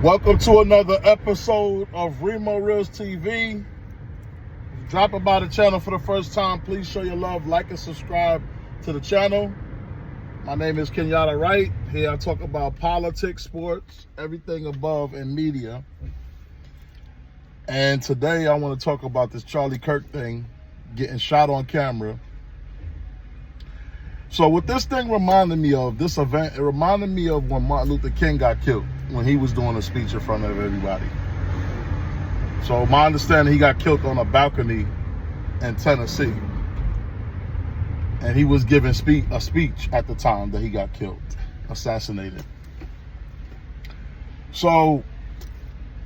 Welcome to another episode of Remo Reels TV. If you're dropping by the channel for the first time, please show your love, like and subscribe to the channel. My name is Kenyatta Wright. Here I talk about politics, sports, everything above, and media. And today I want to talk about this Charlie Kirk thing, getting shot on camera. So what this thing reminded me of, this event, it reminded me of when Martin Luther King got killed, when he was doing a speech in front of everybody. So my understanding, he got killed on a balcony in Tennessee. And he was giving a speech at the time that he got killed, assassinated. So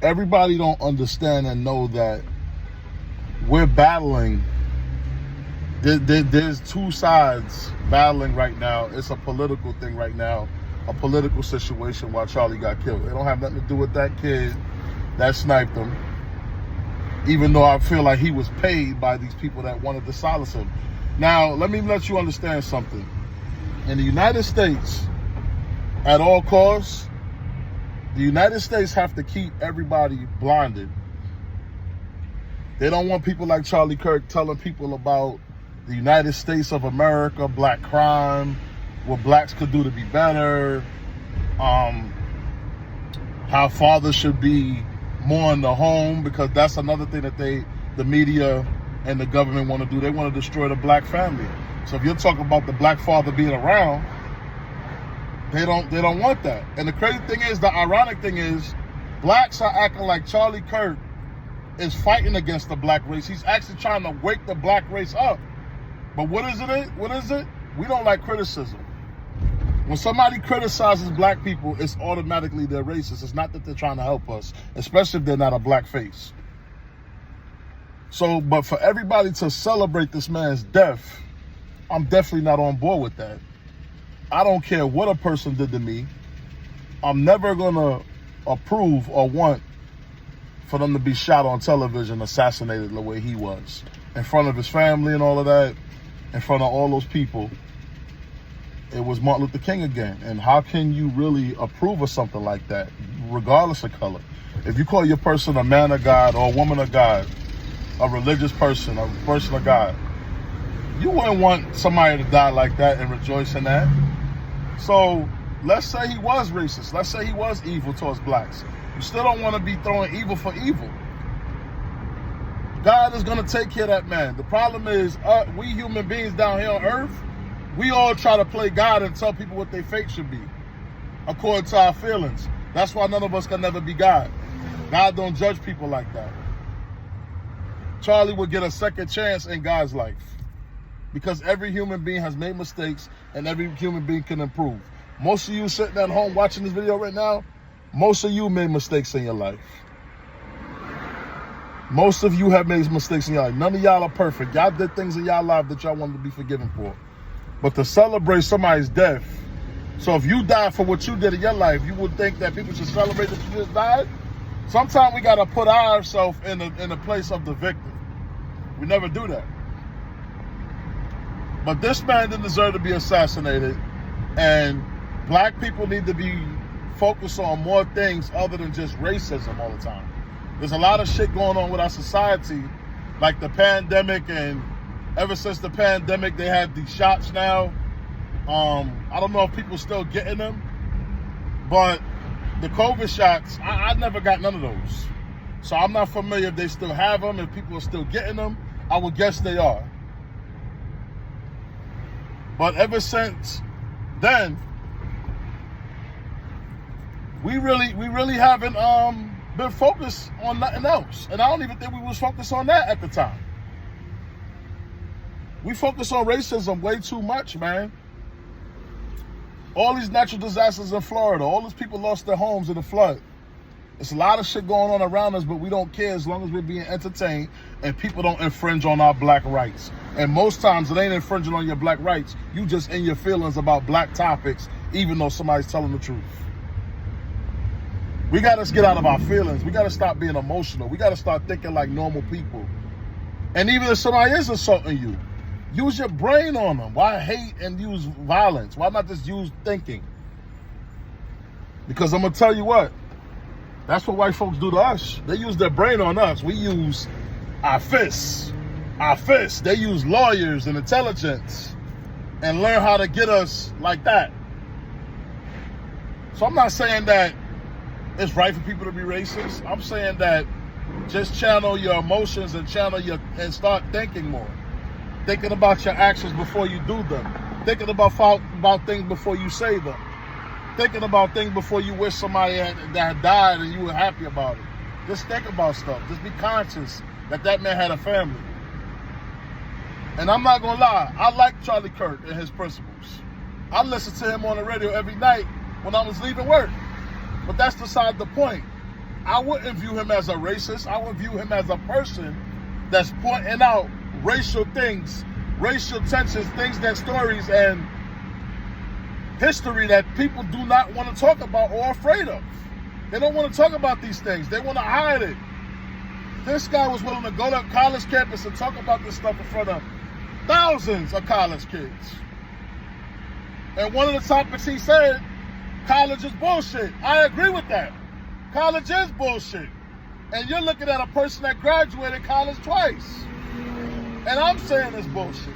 everybody don't understand and know that we're battling. There's two sides battling right now. It's a political thing right now, a political situation while Charlie got killed. It don't have nothing to do with that kid that sniped him, even though I feel like he was paid by these people that wanted to silence him. Now, let me let you understand something. In the United States, at all costs, the United States have to keep everybody blinded. They don't want people like Charlie Kirk telling people about the United States of America, black crime, what blacks could do to be better, how fathers should be more in the home, because that's another thing that the media and the government want to do. They want to destroy the black family. So if you're talking about the black father being around, they don't want that. And the crazy thing is, the ironic thing is, blacks are acting like Charlie Kirk is fighting against the black race. He's actually trying to wake the black race up. But what is it? We don't like criticism. When somebody criticizes black people, it's automatically they're racist. It's not that they're trying to help us, especially if they're not a black face. So, but for everybody to celebrate this man's death, I'm definitely not on board with that. I don't care what a person did to me. I'm never gonna approve or want for them to be shot on television, assassinated the way he was, in front of his family and all of that, in front of all those people. It was Martin Luther King again. And how can you really approve of something like that, regardless of color? If you call your person a man of God or a woman of God, a religious person, a person of God, you wouldn't want somebody to die like that and rejoice in that. So let's say he was racist. Let's say he was evil towards blacks. You still don't want to be throwing evil for evil. God is going to take care of that man. The problem is, we human beings down here on earth, we all try to play God and tell people what their fate should be, according to our feelings. That's why none of us can never be God. God don't judge people like that. Charlie would get a second chance in God's life, because every human being has made mistakes and every human being can improve. Most of you sitting at home watching this video right now, most of you made mistakes in your life. Most of you have made mistakes in your life. None of y'all are perfect. Y'all did things in y'all life that y'all wanted to be forgiven for. But to celebrate somebody's death, so if you died for what you did in your life, you would think that people should celebrate that you just died? Sometimes we got to put ourselves in the place of the victim. We never do that. But this man didn't deserve to be assassinated, and black people need to be focused on more things other than just racism all the time. There's a lot of shit going on with our society, like the pandemic, and ever since the pandemic, they have these shots now. I don't know if people still getting them, but the COVID shots, I never got none of those. So I'm not familiar if they still have them, if people are still getting them. I would guess they are. But ever since then, we really haven't been focused on nothing else. And I don't even think we was focused on that at the time. We focus on racism way too much, man. All these natural disasters in Florida, all these people lost their homes in the flood. There's a lot of shit going on around us, but we don't care as long as we're being entertained and people don't infringe on our black rights. And most times it ain't infringing on your black rights. You just in your feelings about black topics, even though somebody's telling the truth. We got to get out of our feelings. We got to stop being emotional. We got to start thinking like normal people. And even if somebody is insulting you, use your brain on them. Why hate and use violence? Why not just use thinking? Because I'm going to tell you what, That's what white folks do to us. They use their brain on us. We use our fists. Our fists. They use lawyers and intelligence and learn how to get us like that. So I'm not saying that it's right for people to be racist. I'm saying that just channel your emotions and start thinking more. Thinking about your actions before you do them. Thinking about things before you say them. Thinking about things before you wish somebody that died and you were happy about it. Just think about stuff. Just be conscious that man had a family. And I'm not gonna lie, I like Charlie Kirk and his principles. I listen to him on the radio every night when I was leaving work. But that's beside the point. I wouldn't view him as a racist. I would view him as a person that's pointing out racial things, racial tensions, stories and history that people do not want to talk about or are afraid of. They don't want to talk about these things. They want to hide it. This guy was willing to go to college campus and talk about this stuff in front of thousands of college kids. And one of the topics he said, college is bullshit. I agree with that. College is bullshit. And you're looking at a person that graduated college twice. And I'm saying it's bullshit.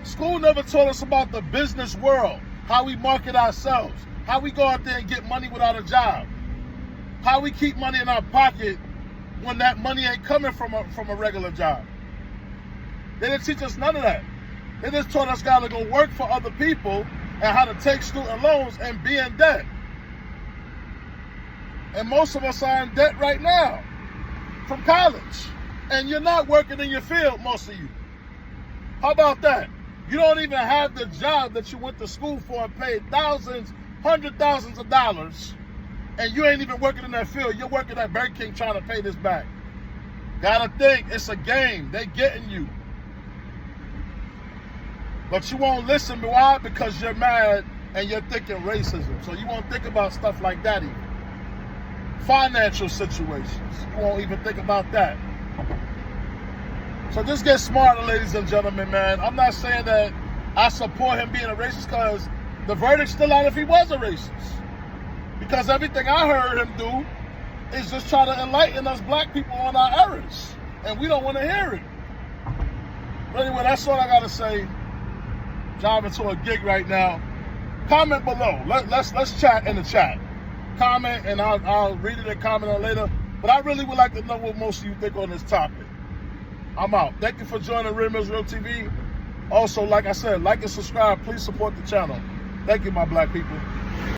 School never taught us about the business world, how we market ourselves, how we go out there and get money without a job, how we keep money in our pocket when that money ain't coming from a regular job. They didn't teach us none of that. They just taught us how to go work for other people and how to take student loans and be in debt. And most of us are in debt right now from college. And you're not working in your field, most of you. How about that? You don't even have the job that you went to school for and paid thousands, hundreds of thousands of dollars, and you ain't even working in that field. You're working at Burger King trying to pay this back. Gotta think, it's a game. They getting you. But you won't listen. Why? Because you're mad and you're thinking racism. So you won't think about stuff like that even. Financial situations. You won't even think about that. So just get smarter, ladies and gentlemen, man. I'm not saying that I support him being a racist because the verdict's still out if he was a racist. Because everything I heard him do is just try to enlighten us black people on our errors. And we don't want to hear it. But anyway, that's all I got to say. Driving to a gig right now. Comment below. Let's chat in the chat. Comment and I'll read it and comment on it later. But I really would like to know what most of you think on this topic. I'm out. Thank you for joining Real Mills Real TV. Also, like I said, like and subscribe. Please support the channel. Thank you, my black people.